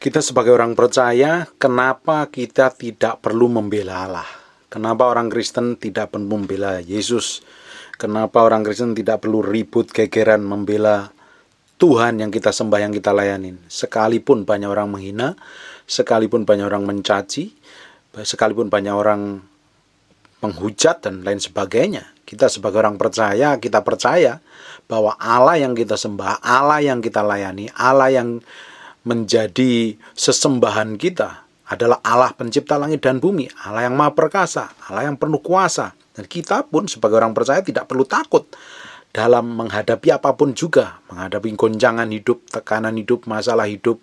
Kita sebagai orang percaya, kenapa kita tidak perlu membela Allah? Kenapa orang Kristen tidak perlu membela Yesus? Kenapa orang Kristen tidak perlu ribut gegeran membela Tuhan yang kita sembah, yang kita layanin? Sekalipun banyak orang menghina, sekalipun banyak orang mencaci, sekalipun banyak orang menghujat dan lain sebagainya, kita sebagai orang percaya, kita percaya bahwa Allah yang kita sembah, Allah yang kita layani, Allah yang menjadi sesembahan kita adalah Allah pencipta langit dan bumi, Allah yang maha perkasa, Allah yang penuh kuasa. Dan kita pun sebagai orang percaya tidak perlu takut dalam menghadapi apapun juga, menghadapi goncangan hidup, tekanan hidup, masalah hidup,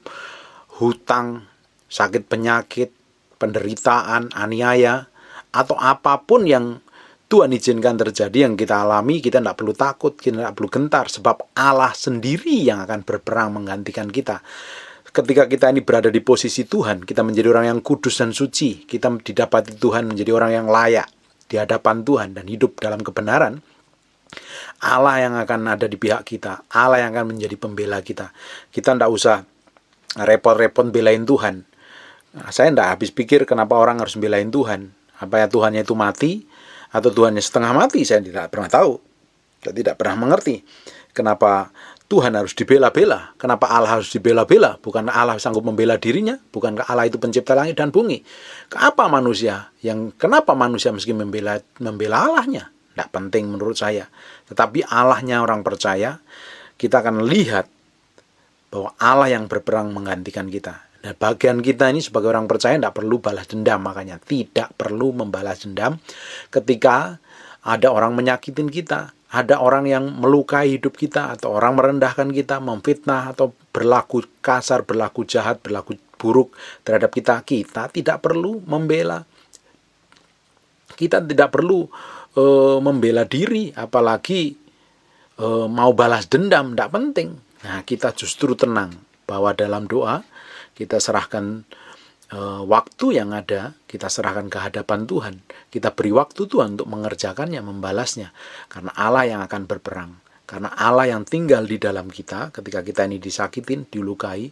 hutang, sakit penyakit, penderitaan, aniaya, atau apapun yang Tuhan izinkan terjadi yang kita alami. Kita tidak perlu takut, kita tidak perlu gentar, sebab Allah sendiri yang akan berperang menggantikan kita. Ketika kita ini berada di posisi Tuhan, kita menjadi orang yang kudus dan suci, kita didapati Tuhan menjadi orang yang layak di hadapan Tuhan dan hidup dalam kebenaran. Allah yang akan ada di pihak kita, Allah yang akan menjadi pembela kita. Kita tidak usah repot-repot belain Tuhan. Saya tidak habis pikir kenapa orang harus belain Tuhan. Apa ya, Tuhannya itu mati atau Tuhannya setengah mati? Saya tidak pernah tahu. Saya tidak pernah mengerti kenapa Tuhan harus dibela-bela. Kenapa Allah harus dibela-bela? Bukan Allah sanggup membela dirinya? Bukankah Allah itu pencipta langit dan bumi? Kenapa manusia mesti membela Allahnya? Tidak penting menurut saya. Tetapi Allahnya orang percaya, kita akan lihat bahwa Allah yang berperang menggantikan kita. Dan bagian kita ini sebagai orang percaya tidak perlu balas dendam. Makanya tidak perlu membalas dendam ketika ada orang menyakitin kita, ada orang yang melukai hidup kita, atau orang merendahkan kita, memfitnah, atau berlaku kasar, berlaku jahat, berlaku buruk terhadap kita. Kita tidak perlu membela. Kita tidak perlu membela diri, apalagi mau balas dendam, tidak penting. Nah, kita justru tenang bahwa dalam doa kita serahkan waktu yang ada, kita serahkan ke hadapan Tuhan. Kita beri waktu Tuhan untuk mengerjakannya, membalasnya. Karena Allah yang akan berperang. Karena Allah yang tinggal di dalam kita, ketika kita ini disakitin, dilukai,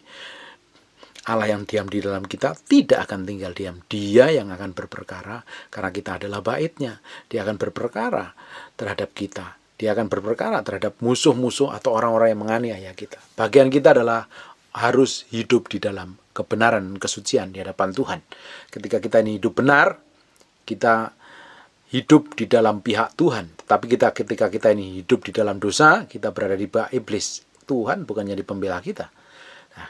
Allah yang diam di dalam kita tidak akan tinggal diam. Dia yang akan berperkara, karena kita adalah baitnya. Dia akan berperkara terhadap kita. Dia akan berperkara terhadap musuh-musuh atau orang-orang yang menganiaya kita. Bagian kita adalah harus hidup di dalam kebenaran dan kesucian di hadapan Tuhan. Ketika kita ini hidup benar, kita hidup di dalam pihak Tuhan. Tetapi ketika kita ini hidup di dalam dosa, kita berada di pihak iblis. Tuhan bukannya di pembela kita. Nah,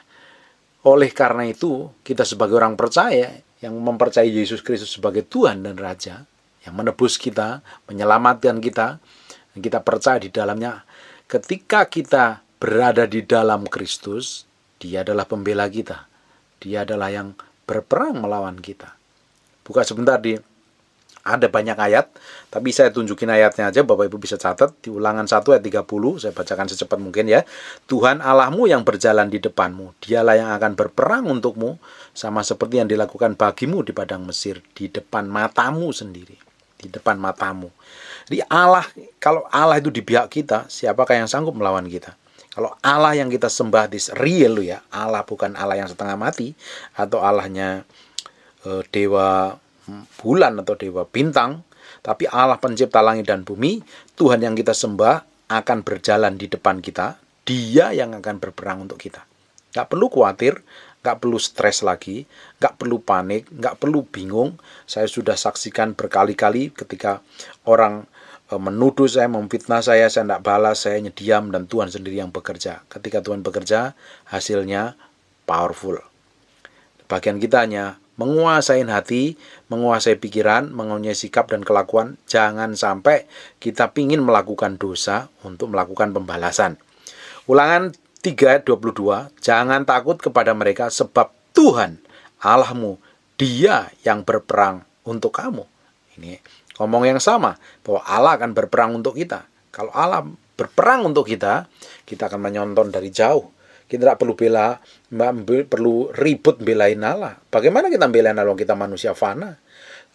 oleh karena itu, kita sebagai orang percaya yang mempercayai Yesus Kristus sebagai Tuhan dan Raja, yang menebus kita, menyelamatkan kita, dan kita percaya di dalamnya. Ketika kita berada di dalam Kristus, Dia adalah pembela kita. Dia adalah yang berperang melawan kita. Buka sebentar ada banyak ayat, tapi saya tunjukin ayatnya aja, Bapak Ibu bisa catat. Di Ulangan 1 ayat 30, saya bacakan secepat mungkin ya. Tuhan Allahmu yang berjalan di depanmu, Dialah yang akan berperang untukmu, sama seperti yang dilakukan bagimu di padang Mesir, di depan matamu sendiri. Di depan matamu. Jadi Allah, kalau Allah itu di pihak kita, siapakah yang sanggup melawan kita? Kalau Allah yang kita sembah is real ya, Allah bukan Allah yang setengah mati, atau Allahnya dewa bulan atau dewa bintang, tapi Allah pencipta langit dan bumi, Tuhan yang kita sembah akan berjalan di depan kita, Dia yang akan berperang untuk kita. Gak perlu khawatir, gak perlu stres lagi, gak perlu panik, gak perlu bingung. Saya sudah saksikan berkali-kali ketika orang menuduh saya, memfitnah saya tidak balas, saya diam, dan Tuhan sendiri yang bekerja. Ketika Tuhan bekerja, hasilnya powerful. Bagian kita hanya menguasai hati, menguasai pikiran, menguasai sikap dan kelakuan. Jangan sampai kita ingin melakukan dosa untuk melakukan pembalasan. Ulangan 3 ayat 22, jangan takut kepada mereka, sebab Tuhan Allahmu, Dia yang berperang untuk kamu. Ini ngomong yang sama, bahwa Allah akan berperang untuk kita. Kalau Allah berperang untuk kita, kita akan menyonton dari jauh. Kita tidak perlu ribut belain Allah. Bagaimana kita belain Allah? Kita manusia fana.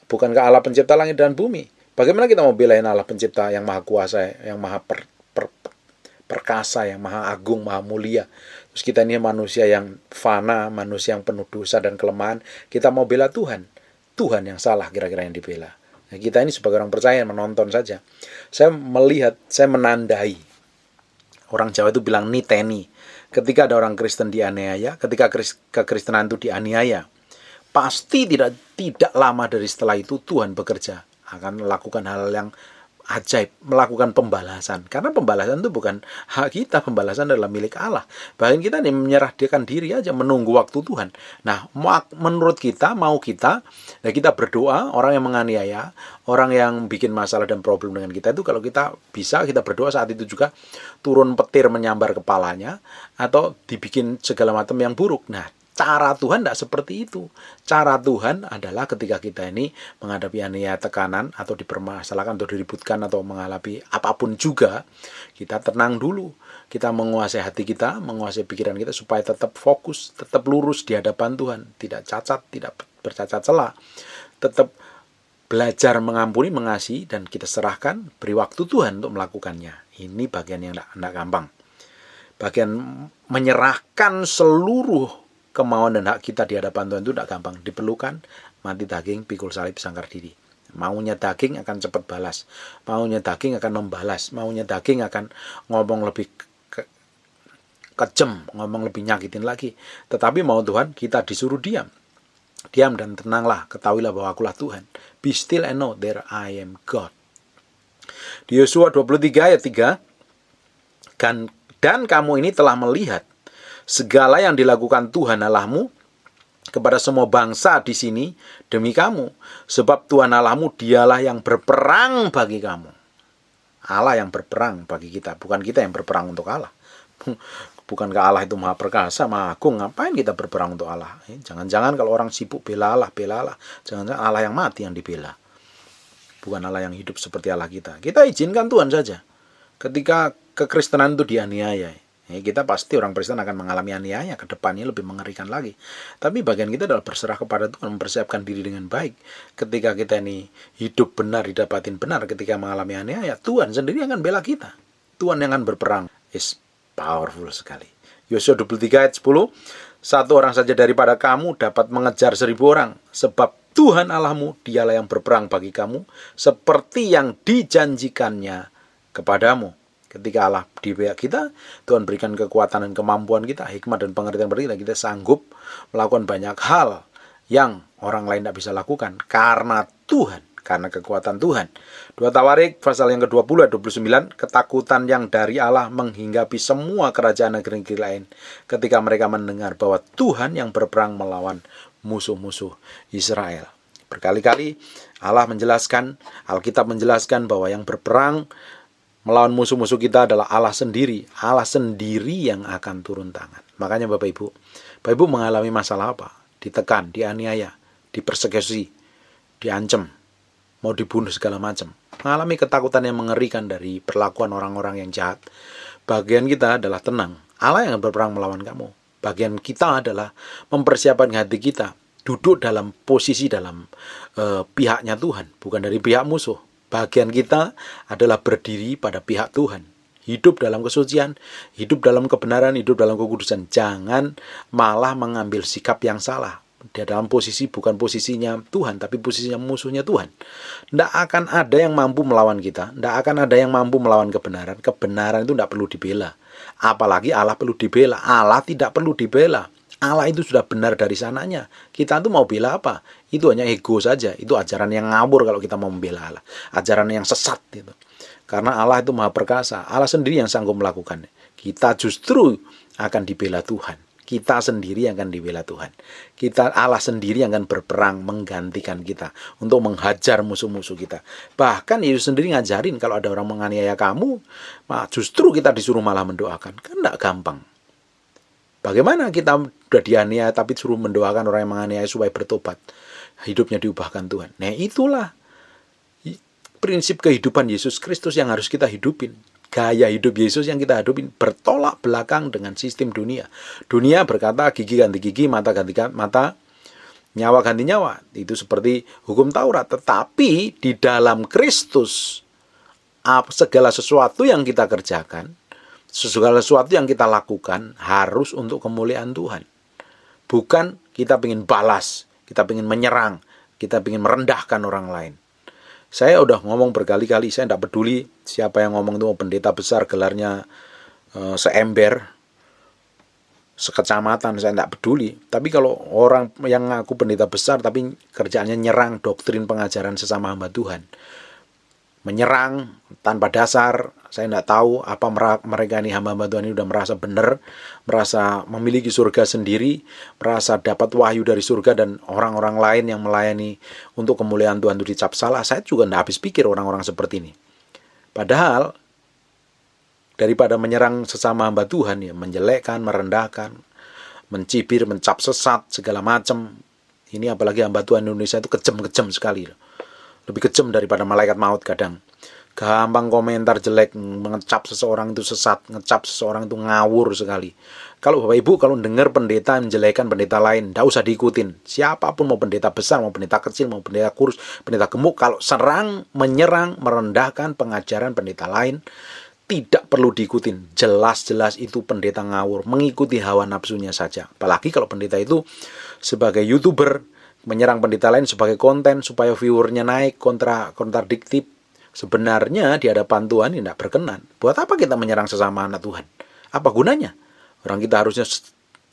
Bukankah Allah pencipta langit dan bumi? Bagaimana kita mau belain Allah pencipta yang maha kuasa, yang maha perkasa, yang maha agung, maha mulia? Terus kita ini manusia yang fana, manusia yang penuh dosa dan kelemahan. Kita mau bela Tuhan. Tuhan yang salah kira-kira yang dibela. Nah, kita ini sebagai orang percaya menonton saja. Saya melihat, saya menandai. Orang Jawa itu bilang niteni. Ketika ada orang Kristen dianiaya, ketika kekristenan itu dianiaya, pasti tidak lama dari setelah itu Tuhan bekerja. Akan melakukan hal yang ajaib, melakukan pembalasan. Karena pembalasan itu bukan hak kita, pembalasan adalah milik Allah. Bahkan kita ini menyerahkan diri aja, menunggu waktu Tuhan. Nah, menurut kita, mau kita, nah kita berdoa, orang yang menganiaya, orang yang bikin masalah dan problem dengan kita itu, kalau kita bisa, kita berdoa saat itu juga, turun petir menyambar kepalanya, atau dibikin segala macam yang buruk. Nah, cara Tuhan tidak seperti itu. Cara Tuhan adalah ketika kita ini menghadapi aniaya, tekanan, atau dipermasalahkan, atau diributkan, atau mengalami apapun juga, kita tenang dulu. Kita menguasai hati kita, menguasai pikiran kita, supaya tetap fokus, tetap lurus di hadapan Tuhan. Tidak cacat, tidak bercacat celah. Tetap belajar mengampuni, mengasihi, dan kita serahkan, beri waktu Tuhan untuk melakukannya. Ini bagian yang tidak gampang. Bagian menyerahkan seluruh kemauan dan hak kita di hadapan Tuhan itu tidak gampang. Diperlukan mati daging, pikul salib, sangkar diri. Maunya daging akan cepat balas. Maunya daging akan membalas. Maunya daging akan ngomong lebih kejam, ngomong lebih nyakitin lagi. Tetapi mau Tuhan, kita disuruh diam. Diam dan tenanglah, ketahuilah bahwa akulah Tuhan. Be still and know that I am God. Di Yosua 23 ayat 3, dan kamu ini telah melihat segala yang dilakukan Tuhan Allahmu kepada semua bangsa di sini demi kamu. Sebab Tuhan Allahmu dialah yang berperang bagi kamu. Allah yang berperang bagi kita, bukan kita yang berperang untuk Allah. Bukankah Allah itu maha perkasa, maha agung? Ngapain kita berperang untuk Allah? Jangan-jangan kalau orang sibuk bela Allah. Jangan-jangan Allah yang mati yang dibela. Bukan Allah yang hidup seperti Allah kita. Kita izinkan Tuhan saja. Ketika kekristenan itu dianiaya, kita pasti orang Kristen akan mengalami aniaya, ke depannya lebih mengerikan lagi. Tapi bagian kita adalah berserah kepada Tuhan, mempersiapkan diri dengan baik. Ketika kita ini hidup benar, didapatin benar, ketika mengalami aniaya, Tuhan sendiri akan bela kita. Tuhan yang akan berperang. Is powerful sekali. Yosua 23 ayat 10, satu orang saja daripada kamu dapat mengejar 1000 orang, sebab Tuhan Allahmu dialah yang berperang bagi kamu, seperti yang dijanjikannya kepadamu. Ketika Allah di pihak kita, Tuhan berikan kekuatan dan kemampuan kita, hikmat dan pengertian berita, kita sanggup melakukan banyak hal yang orang lain tidak bisa lakukan karena Tuhan, karena kekuatan Tuhan. 2 Tawarik pasal yang ke-20 29, ketakutan yang dari Allah menghinggapi semua kerajaan negeri-negeri lain ketika mereka mendengar bahwa Tuhan yang berperang melawan musuh-musuh Israel. Berkali-kali Allah menjelaskan, Alkitab menjelaskan bahwa yang berperang melawan musuh-musuh kita adalah Allah sendiri. Allah sendiri yang akan turun tangan. Makanya Bapak Ibu mengalami masalah apa? Ditekan, dianiaya, dipersekusi, diancam, mau dibunuh segala macam. Mengalami ketakutan yang mengerikan dari perlakuan orang-orang yang jahat. Bagian kita adalah tenang. Allah yang berperang melawan kamu. Bagian kita adalah mempersiapkan hati kita. Duduk dalam posisi dalam pihaknya Tuhan. Bukan dari pihak musuh. Bagian kita adalah berdiri pada pihak Tuhan. Hidup dalam kesucian, hidup dalam kebenaran, hidup dalam kekudusan. Jangan malah mengambil sikap yang salah. Dia dalam posisi bukan posisinya Tuhan, tapi posisinya musuhnya Tuhan. Tidak akan ada yang mampu melawan kita. Tidak akan ada yang mampu melawan kebenaran. Kebenaran itu tidak perlu dibela. Apalagi Allah perlu dibela. Allah tidak perlu dibela. Allah itu sudah benar dari sananya. Kita tuh mau bela apa? Itu hanya ego saja. Itu ajaran yang ngawur kalau kita mau membela Allah. Ajaran yang sesat itu. Karena Allah itu maha perkasa. Allah sendiri yang sanggup melakukannya. Kita justru akan dibela Tuhan. Kita sendiri akan dibela Tuhan. Allah sendiri yang akan berperang menggantikan kita untuk menghajar musuh-musuh kita. Bahkan Yesus sendiri ngajarin kalau ada orang menganiaya kamu, justru kita disuruh malah mendoakan. Kan tidak gampang. Bagaimana kita sudah dianiaya tapi suruh mendoakan orang yang menganiaya supaya bertobat, hidupnya diubahkan Tuhan. Nah, itulah prinsip kehidupan Yesus Kristus yang harus kita hidupin. Gaya hidup Yesus yang kita hidupin bertolak belakang dengan sistem dunia. Dunia berkata gigi ganti gigi, mata ganti mata, nyawa ganti nyawa. Itu seperti hukum Taurat. Tetapi di dalam Kristus segala sesuatu yang kita kerjakan, Segala sesuatu yang kita lakukan harus untuk kemuliaan Tuhan. Bukan kita ingin balas, kita ingin menyerang, kita ingin merendahkan orang lain. Saya udah ngomong berkali-kali, saya tidak peduli siapa yang ngomong itu, pendeta besar gelarnya seember, sekecamatan, saya tidak peduli. Tapi kalau orang yang ngaku pendeta besar tapi kerjaannya nyerang doktrin pengajaran sesama hamba Tuhan, menyerang tanpa dasar, saya tidak tahu apa mereka ini hamba-hamba Tuhan ini udah merasa benar, merasa memiliki surga sendiri, merasa dapat wahyu dari surga, dan orang-orang lain yang melayani untuk kemuliaan Tuhan itu dicap salah. Saya juga tidak habis pikir orang-orang seperti ini. Padahal daripada menyerang sesama hamba Tuhan, ya menjelekkan, merendahkan, mencibir, mencap sesat, segala macam. Ini apalagi hamba Tuhan Indonesia itu kejam-kejam sekali. Lebih kejam daripada malaikat maut kadang. Gampang komentar jelek, mengecap seseorang itu sesat, ngecap seseorang itu ngawur sekali. Kalau Bapak Ibu kalau dengar pendeta menjelekan pendeta lain, tidak usah diikutin. Siapapun, mau pendeta besar, mau pendeta kecil, mau pendeta kurus, pendeta gemuk, kalau serang, menyerang, merendahkan pengajaran pendeta lain, tidak perlu diikutin. Jelas-jelas itu pendeta ngawur, mengikuti hawa nafsunya saja. Apalagi kalau pendeta itu sebagai YouTuber menyerang pendeta lain sebagai konten supaya viewernya naik, kontradiktif. Sebenarnya di hadapan Tuhan tidak berkenan. Buat apa kita menyerang sesama anak Tuhan? Apa gunanya? Orang kita harusnya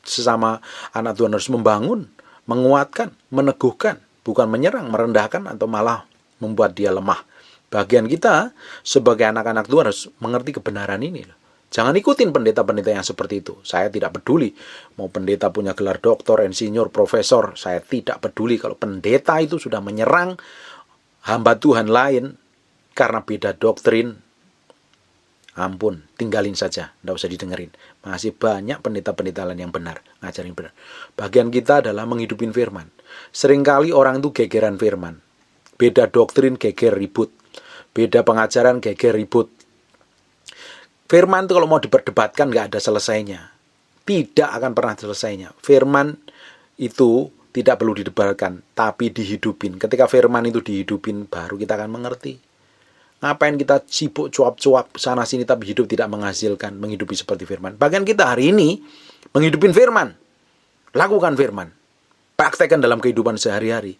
sesama anak Tuhan harus membangun, menguatkan, meneguhkan, bukan menyerang, merendahkan, atau malah membuat dia lemah. Bagian kita sebagai anak-anak Tuhan harus mengerti kebenaran ini. Jangan ikutin pendeta-pendeta yang seperti itu. Saya tidak peduli. Mau pendeta punya gelar doktor, insinyur, profesor, saya tidak peduli. Kalau pendeta itu sudah menyerang hamba Tuhan lain karena beda doktrin, ampun, tinggalin saja. Tidak usah didengerin. Masih banyak pendeta-pendeta lain yang benar, ngajarin benar. Bagian kita adalah menghidupin firman. Seringkali orang itu gegeran firman. Beda doktrin, geger ribut. Beda pengajaran, geger ribut. Firman itu kalau mau diperdebatkan nggak ada selesainya. Tidak akan pernah selesainya. Firman itu tidak perlu didebatkan, tapi dihidupin. Ketika firman itu dihidupin, baru kita akan mengerti. Ngapain kita sibuk cuap-cuap sana sini tapi hidup tidak menghasilkan, menghidupi seperti firman. Bagian kita hari ini menghidupin firman. Lakukan firman. Praktekkan dalam kehidupan sehari-hari.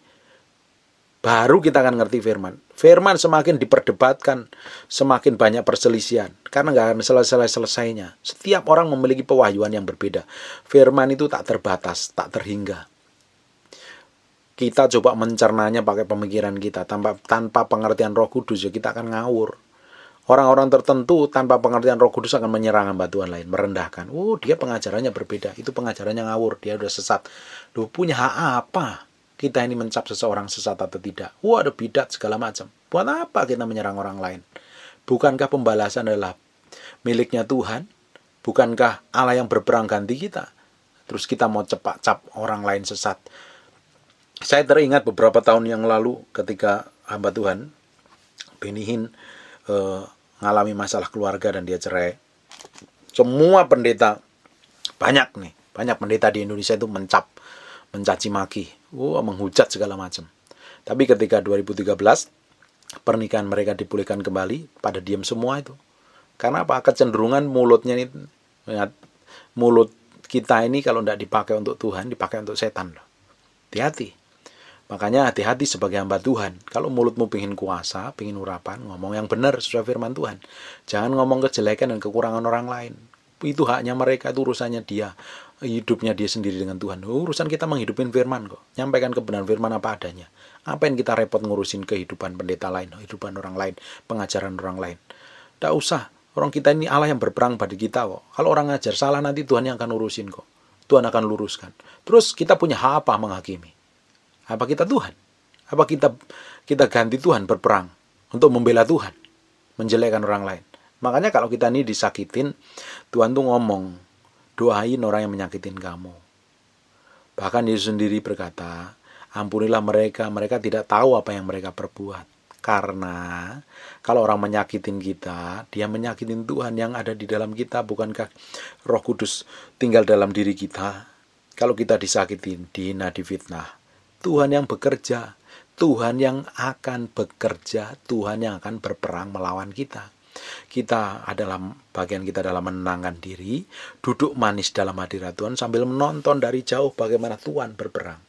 Baru kita akan ngerti firman. Firman semakin diperdebatkan, semakin banyak perselisihan. Karena nggak akan selesai-selesainya. Setiap orang memiliki pewahyuan yang berbeda. Firman itu tak terbatas, tak terhingga. Kita coba mencernanya pakai pemikiran kita. Tanpa pengertian Roh Kudus, ya kita akan ngawur. Orang-orang tertentu tanpa pengertian Roh Kudus akan menyerang hamba Tuhan lain, merendahkan. Dia pengajarannya berbeda. Itu pengajarannya ngawur, dia udah sesat. Loh, punya hak apa kita ini mencap seseorang sesat atau tidak? Ada bidat segala macam. Buat apa kita menyerang orang lain? Bukankah pembalasan adalah miliknya Tuhan? Bukankah Allah yang berperang ganti kita? Terus kita mau cepat cap orang lain sesat. Saya teringat beberapa tahun yang lalu ketika hamba Tuhan Benny Hinn mengalami masalah keluarga dan dia cerai. Semua pendeta, banyak pendeta di Indonesia itu mencaci maki, menghujat segala macam. Tapi ketika 2013 pernikahan mereka dipulihkan kembali, pada diam semua itu. Karena apa? Kecenderungan mulutnya ini, mulut kita ini kalau tidak dipakai untuk Tuhan, dipakai untuk setan. Hati-hati. Makanya hati-hati sebagai hamba Tuhan. Kalau mulutmu pingin kuasa, pingin urapan, ngomong yang benar sesuai firman Tuhan. Jangan ngomong kejelekan dan kekurangan orang lain. Itu haknya mereka, itu urusannya dia. Hidupnya dia sendiri dengan Tuhan. Urusan kita menghidupin firman kok. Nyampaikan kebenaran firman apa adanya. Apa yang kita repot ngurusin kehidupan pendeta lain, kehidupan orang lain, pengajaran orang lain. Tidak usah. Orang kita ini Allah yang berperang pada kita kok. Kalau orang ngajar salah, nanti Tuhan yang akan urusin kok. Tuhan akan luruskan. Terus kita punya hak apa menghakimi? Apa kita Tuhan? Apa kita ganti Tuhan berperang untuk membela Tuhan, menjelekkan orang lain? Makanya kalau kita ini disakitin, Tuhan tuh ngomong, doain orang yang menyakitin kamu. Bahkan Yesus sendiri berkata, ampunilah mereka tidak tahu apa yang mereka perbuat. Karena kalau orang menyakitin kita, dia menyakitin Tuhan yang ada di dalam kita. Bukankah Roh Kudus tinggal dalam diri kita? Kalau kita disakitin, dihina, difitnah, Tuhan yang bekerja, Tuhan yang akan bekerja, Tuhan yang akan berperang melawan kita. Bagian kita adalah menenangkan diri, duduk manis dalam hadirat Tuhan sambil menonton dari jauh bagaimana Tuhan berperang.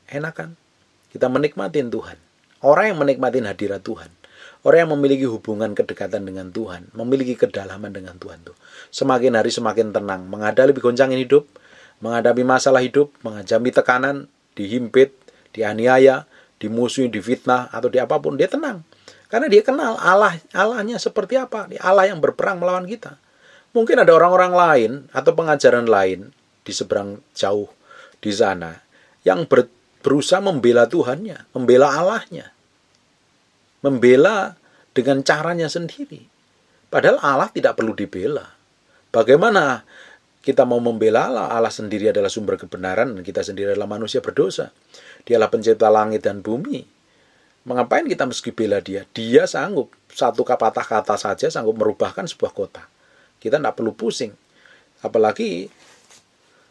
Enak kan? Kita menikmatin Tuhan. Orang yang menikmatin hadirat Tuhan, orang yang memiliki hubungan kedekatan dengan Tuhan, memiliki kedalaman dengan Tuhan tuh, semakin hari semakin tenang, menghadapi goncangan hidup, menghadapi masalah hidup, menghadapi tekanan, dihimpit, dianiaya, dimusuhi, difitnah, atau di apapun, dia tenang. Karena dia kenal Allahnya seperti apa, Allah yang berperang melawan kita. Mungkin ada orang-orang lain atau pengajaran lain di seberang jauh di sana yang berusaha membela Tuhannya, membela Allahnya, membela dengan caranya sendiri. Padahal Allah tidak perlu dibela. Bagaimana kita mau membela Allah? Allah sendiri adalah sumber kebenaran dan kita sendiri adalah manusia berdosa. Dialah pencipta langit dan bumi. Mengapain kita mesti bela dia? Dia sanggup, satu patah kata saja sanggup merubahkan sebuah kota. Kita tidak perlu pusing. Apalagi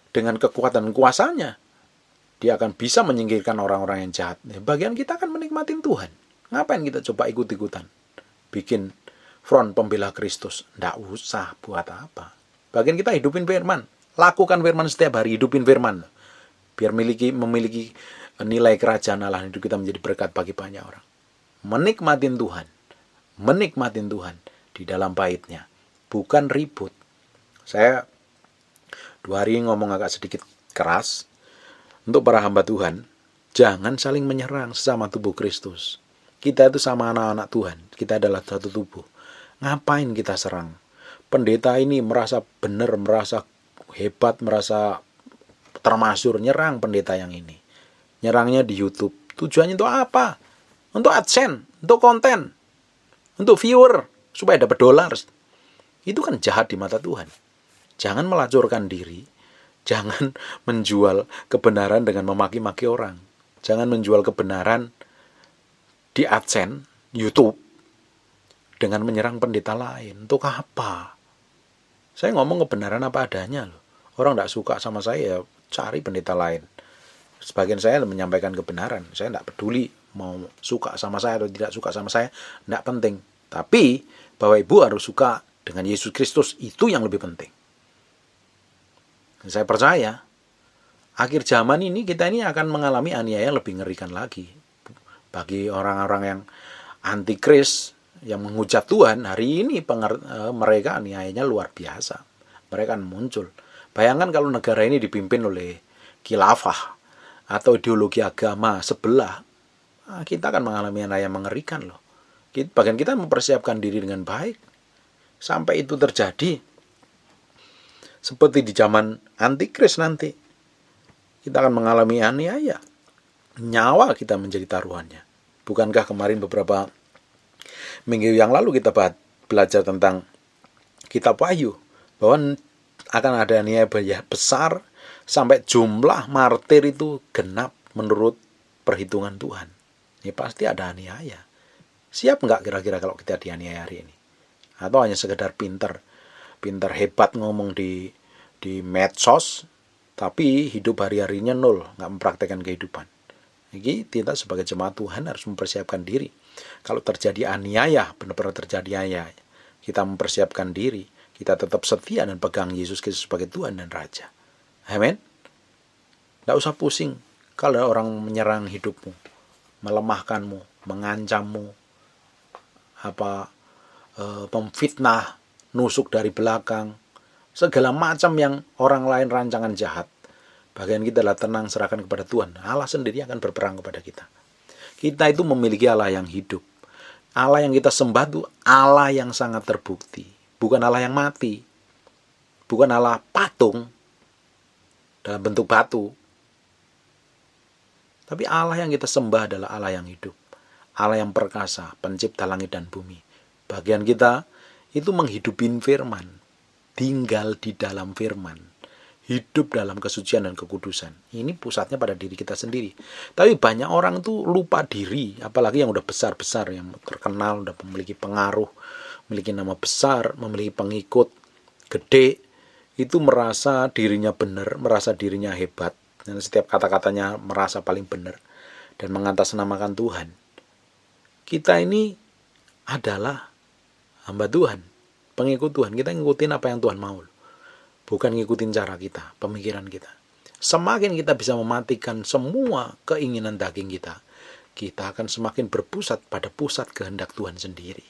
dengan kekuatan kuasanya, dia akan bisa menyingkirkan orang-orang yang jahat. Bagian kita akan menikmatin Tuhan. Ngapain kita coba ikut-ikutan? Bikin front pembela Kristus. Tidak usah, buat apa? Bagian kita hidupin firman. Lakukan firman setiap hari, hidupin firman. Biar memiliki nilai kerajaan Allah, hidup kita menjadi berkat bagi banyak orang. Menikmatin Tuhan di dalam pahitnya, bukan ribut. Saya 2 hari ngomong agak sedikit keras untuk para hamba Tuhan. Jangan saling menyerang sesama tubuh Kristus. Kita itu sama anak-anak Tuhan, kita adalah satu tubuh. Ngapain kita serang? Pendeta ini merasa benar, merasa hebat, merasa termasyur, nyerang pendeta yang ini. Nyerangnya di YouTube. Tujuannya untuk apa? Untuk AdSense, untuk konten, untuk viewer, supaya dapat dolar. Itu kan jahat di mata Tuhan. Jangan melacurkan diri. Jangan menjual kebenaran dengan memaki-maki orang. Jangan menjual kebenaran di AdSense, YouTube, dengan menyerang pendeta lain. Untuk apa? Saya ngomong kebenaran apa adanya loh. Orang tidak suka sama saya, cari pendeta lain. Sebagian saya menyampaikan kebenaran. Saya tidak peduli mau suka sama saya atau tidak suka sama saya. Tidak penting. Tapi Bapak Ibu harus suka dengan Yesus Kristus. Itu yang lebih penting. Dan saya percaya akhir zaman ini kita ini akan mengalami aniaya yang lebih mengerikan lagi. Bagi orang-orang yang antikris, yang menghujat Tuhan, hari ini mereka aniayanya luar biasa. Mereka akan muncul. Bayangkan kalau negara ini dipimpin oleh khilafah atau ideologi agama sebelah, kita akan mengalami aniaya mengerikan loh. Bagian kita mempersiapkan diri dengan baik. Sampai itu terjadi, seperti di zaman antikris nanti, kita akan mengalami aniaya. Nyawa kita menjadi taruhannya. Bukankah kemarin beberapa minggu yang lalu kita belajar tentang kitab Wahyu, bahwa akan ada aniaya besar sampai jumlah martir itu genap menurut perhitungan Tuhan. Ini pasti ada aniaya. Siap nggak kira-kira kalau kita dianiaya hari ini? Atau hanya sekedar pinter hebat ngomong di medsos, tapi hidup hari-harinya nol, nggak mempraktekkan kehidupan. Jadi kita sebagai jemaat Tuhan harus mempersiapkan diri. Kalau terjadi aniaya, benar-benar terjadi aniaya, kita mempersiapkan diri, kita tetap setia dan pegang Yesus Kristus sebagai Tuhan dan Raja. Amin. Tidak usah pusing kalau orang menyerang hidupmu, melemahkanmu, mengancammu, memfitnah, nusuk dari belakang, segala macam yang orang lain rancangan jahat. Bagian kita adalah tenang, serahkan kepada Tuhan. Allah sendiri akan berperang kepada kita. Kita itu memiliki Allah yang hidup. Allah yang kita sembah itu Allah yang sangat terbukti. Bukan Allah yang mati. Bukan Allah patung dalam bentuk batu. Tapi Allah yang kita sembah adalah Allah yang hidup. Allah yang perkasa, pencipta langit dan bumi. Bagian kita itu menghidupin firman. Tinggal di dalam firman. Hidup dalam kesucian dan kekudusan. Ini pusatnya pada diri kita sendiri. Tapi banyak orang tuh lupa diri. Apalagi yang udah besar-besar, yang terkenal, udah memiliki pengaruh, memiliki nama besar, memiliki pengikut gede. Itu merasa dirinya benar, merasa dirinya hebat. Dan setiap kata-katanya merasa paling benar. Dan mengatasnamakan Tuhan. Kita ini adalah hamba Tuhan, pengikut Tuhan. Kita ngikutin apa yang Tuhan mau, bukan ngikutin cara kita, pemikiran kita. Semakin kita bisa mematikan semua keinginan daging kita, kita akan semakin berpusat pada pusat kehendak Tuhan sendiri.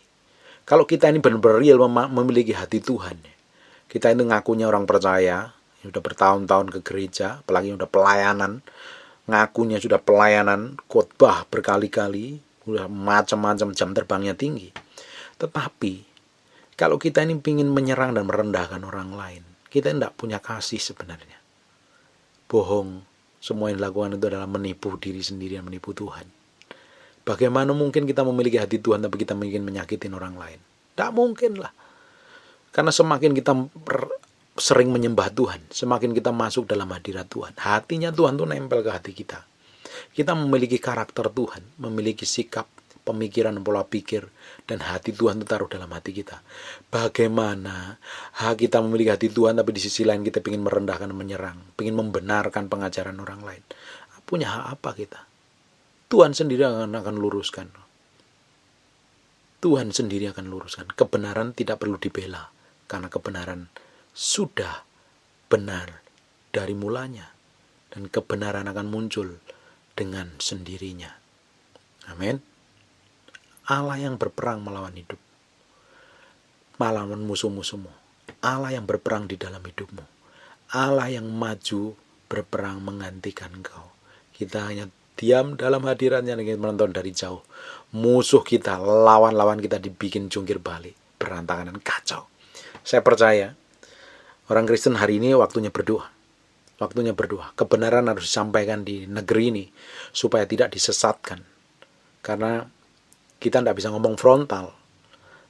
Kalau kita ini benar-benar real memiliki hati Tuhan, kita ini ngakunya orang percaya, sudah bertahun-tahun ke gereja, apalagi sudah pelayanan, ngakunya sudah pelayanan, khotbah berkali-kali, udah macam-macam, jam terbangnya tinggi. Tetapi kalau kita ini ingin menyerang dan merendahkan orang lain, kita tidak punya kasih sebenarnya. Bohong, semua yang dilakukan itu adalah menipu diri sendiri dan menipu Tuhan. Bagaimana mungkin kita memiliki hati Tuhan tapi kita ingin menyakitin orang lain? Tidak mungkin lah. Karena semakin kita sering menyembah Tuhan, semakin kita masuk dalam hadirat Tuhan. Hatinya Tuhan tuh nempel ke hati kita. Kita memiliki karakter Tuhan, memiliki sikap, pemikiran, pola pikir, dan hati Tuhan itu taruh dalam hati kita. Bagaimana kita memiliki hati Tuhan, tapi di sisi lain kita ingin merendahkan, menyerang, ingin membenarkan pengajaran orang lain. Punya hak apa kita? Tuhan sendiri akan luruskan. Tuhan sendiri akan luruskan. Kebenaran tidak perlu dibela, karena kebenaran sudah benar dari mulanya, dan kebenaran akan muncul dengan sendirinya. Amin. Allah yang berperang melawan hidup, melawan musuh-musuhmu. Allah yang berperang di dalam hidupmu. Allah yang maju berperang menggantikan engkau. Kita hanya diam dalam hadiratnya dan kita menonton dari jauh. Musuh kita, lawan-lawan kita dibikin jungkir balik, berantakan dan kacau. Saya percaya orang Kristen hari ini waktunya berdoa. Waktunya berdoa. Kebenaran harus disampaikan di negeri ini supaya tidak disesatkan. Karena kita tidak bisa ngomong frontal.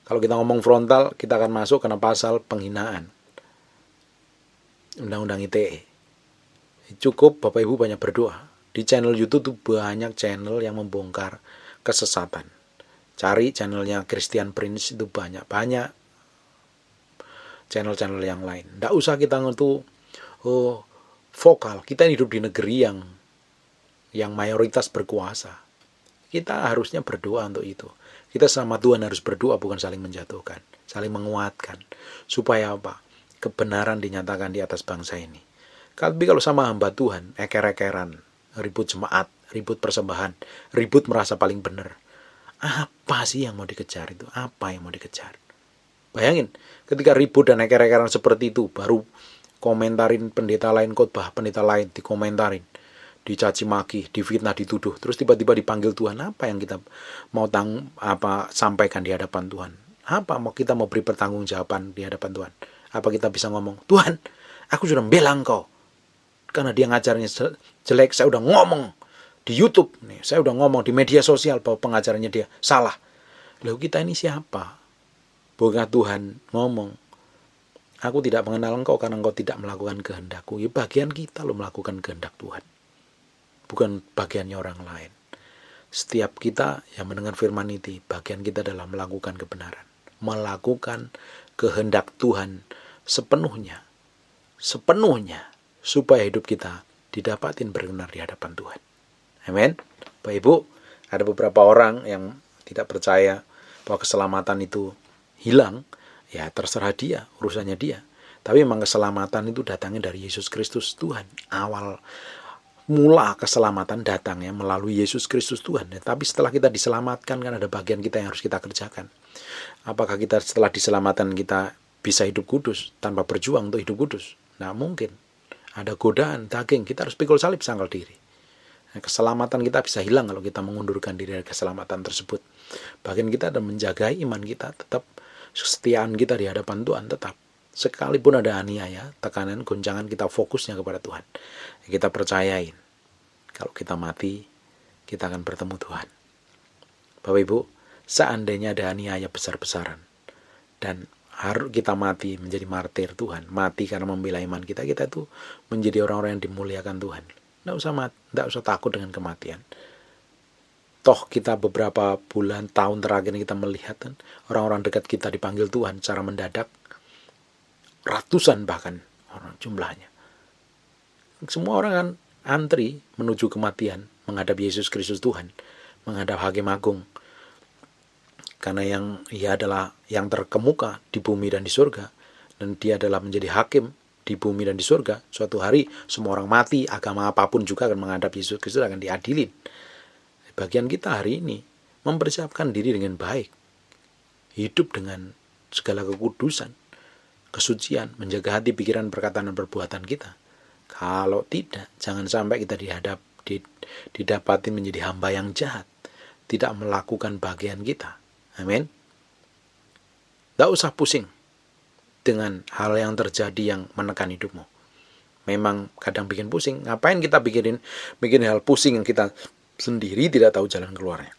Kalau kita ngomong frontal, kita akan masuk kena pasal penghinaan. Undang-undang ITE. Cukup Bapak Ibu banyak berdoa. Di channel YouTube tuh banyak channel yang membongkar kesesatan. Cari channelnya Christian Prince, itu banyak channel-channel yang lain. Tidak usah kita vokal. Kita hidup di negeri yang mayoritas berkuasa. Kita harusnya berdoa untuk itu. Kita sama Tuhan harus berdoa, bukan saling menjatuhkan, saling menguatkan. Supaya apa? Kebenaran dinyatakan di atas bangsa ini. Tapi kalau sama hamba Tuhan, eker-ekeran, ribut jemaat, ribut persembahan, ribut merasa paling benar. Apa sih yang mau dikejar itu? Apa yang mau dikejar? Bayangin, ketika ribut dan eker-ekeran seperti itu, baru komentarin pendeta lain khotbah, pendeta lain dikomentarin, dicaci maki, difitnah, dituduh, terus tiba-tiba dipanggil Tuhan. Apa yang kita mau sampaikan di hadapan Tuhan? Apa kita mau beri pertanggungjawaban di hadapan Tuhan? Apa kita bisa ngomong, Tuhan, aku sudah membela engkau karena dia ngajarnya jelek, saya udah ngomong di YouTube nih, saya udah ngomong di media sosial bahwa pengajarannya dia salah. Lalu kita ini siapa? Bukan Tuhan ngomong, aku tidak mengenal engkau karena engkau tidak melakukan kehendakku. Ya bagian kita loh melakukan kehendak Tuhan, bukan bagiannya orang lain. Setiap kita yang mendengar firman ini, bagian kita adalah melakukan kebenaran, melakukan kehendak Tuhan sepenuhnya, supaya hidup kita didapatin berkenan di hadapan Tuhan. Amin. Bapak Ibu, ada beberapa orang yang tidak percaya bahwa keselamatan itu hilang. Ya terserah dia, urusannya dia. Tapi memang keselamatan itu datangnya dari Yesus Kristus Tuhan. Awal mula keselamatan datangnya melalui Yesus Kristus Tuhan. Tapi setelah kita diselamatkan, kan ada bagian kita yang harus kita kerjakan. Apakah kita setelah diselamatkan kita bisa hidup kudus tanpa berjuang untuk hidup kudus? Nah mungkin. Ada godaan daging, kita harus pikul salib sangkal diri. Nah, keselamatan kita bisa hilang kalau kita mengundurkan diri dari keselamatan tersebut. Bagian kita dan menjaga iman kita, tetap kesetiaan kita di hadapan Tuhan tetap. Sekalipun ada aniaya, tekanan, goncangan, kita fokusnya kepada Tuhan. Kita percayain, kalau kita mati, kita akan bertemu Tuhan. Bapak Ibu, seandainya ada aniaya besar-besaran, dan harus kita mati menjadi martir Tuhan, mati karena membela iman kita, kita itu menjadi orang-orang yang dimuliakan Tuhan. Tidak usah takut dengan kematian. Toh kita beberapa bulan, tahun terakhir kita melihat kan, orang-orang dekat kita dipanggil Tuhan secara mendadak, ratusan bahkan orang jumlahnya. Semua orang kan antri menuju kematian, menghadap Yesus Kristus Tuhan, menghadap Hakim Agung. Karena ia adalah yang terkemuka di bumi dan di surga, dan dia adalah menjadi hakim di bumi dan di surga. Suatu hari semua orang mati, agama apapun juga akan menghadap Yesus Kristus, akan diadilin. Bagian kita hari ini mempersiapkan diri dengan baik, hidup dengan segala kekudusan, kesucian, menjaga hati, pikiran, perkataan, dan perbuatan kita. Kalau tidak, jangan sampai kita didapati menjadi hamba yang jahat, tidak melakukan bagian kita. Amin. Tidak usah pusing dengan hal yang terjadi yang menekan hidupmu. Memang kadang bikin pusing. Ngapain kita bikin hal pusing yang kita sendiri tidak tahu jalan keluarnya?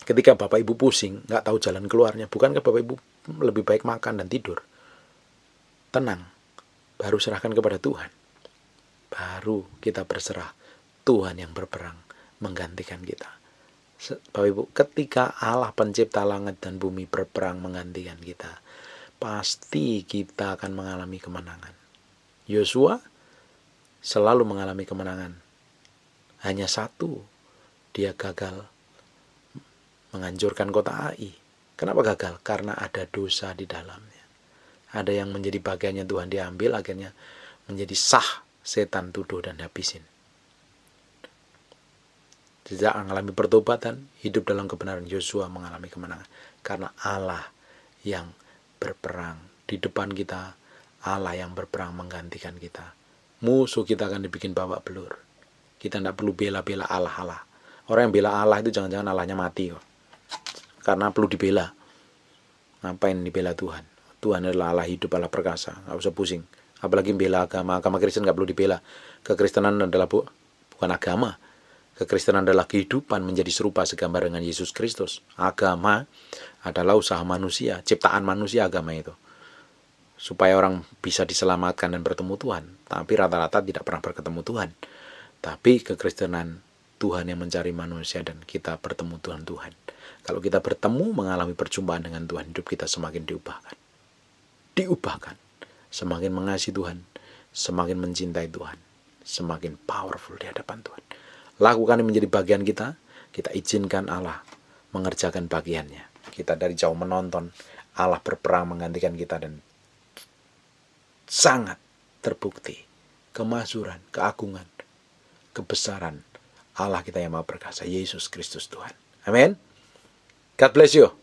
Ketika Bapak Ibu pusing, nggak tahu jalan keluarnya, bukankah Bapak Ibu lebih baik makan dan tidur? Tenang, baru serahkan kepada Tuhan. Baru kita berserah, Tuhan yang berperang menggantikan kita. Bapak Ibu, ketika Allah pencipta langit dan bumi berperang menggantikan kita, pasti kita akan mengalami kemenangan. Yosua selalu mengalami kemenangan. Hanya satu, dia gagal menghancurkan kota Ai. Kenapa gagal? Karena ada dosa di dalamnya. Ada yang menjadi bagiannya Tuhan diambil, akhirnya menjadi sah, setan tuduh dan habisin. Sejak mengalami pertobatan, hidup dalam kebenaran, Yosua mengalami kemenangan. Karena Allah yang berperang di depan kita, Allah yang berperang menggantikan kita. Musuh kita akan dibikin babak belur. Kita tidak perlu bela-bela Allah. Orang yang bela Allah itu jangan-jangan Allahnya mati kok. Karena perlu dibela. Ngapain dibela Tuhan? Tuhan adalah Allah hidup, Allah perkasa. Nggak usah pusing. Apalagi bela agama Kristen nggak perlu dibela. Kekristenan adalah bukan agama. Kekristenan adalah kehidupan menjadi serupa segambar dengan Yesus Kristus. Agama adalah usaha manusia, ciptaan manusia agama itu. Supaya orang bisa diselamatkan dan bertemu Tuhan. Tapi rata-rata tidak pernah bertemu Tuhan. Tapi kekristenan, Tuhan yang mencari manusia dan kita bertemu Tuhan. Kalau kita bertemu, mengalami perjumpaan dengan Tuhan, hidup kita semakin diubahkan. Semakin mengasihi Tuhan, semakin mencintai Tuhan, semakin powerful di hadapan Tuhan. Lakukan yang menjadi bagian kita izinkan Allah mengerjakan bagiannya. Kita dari jauh menonton Allah berperang menggantikan kita, dan sangat terbukti kemasyhuran, keagungan, kebesaran Allah kita yang maha perkasa, Yesus Kristus Tuhan. Amin. God bless you.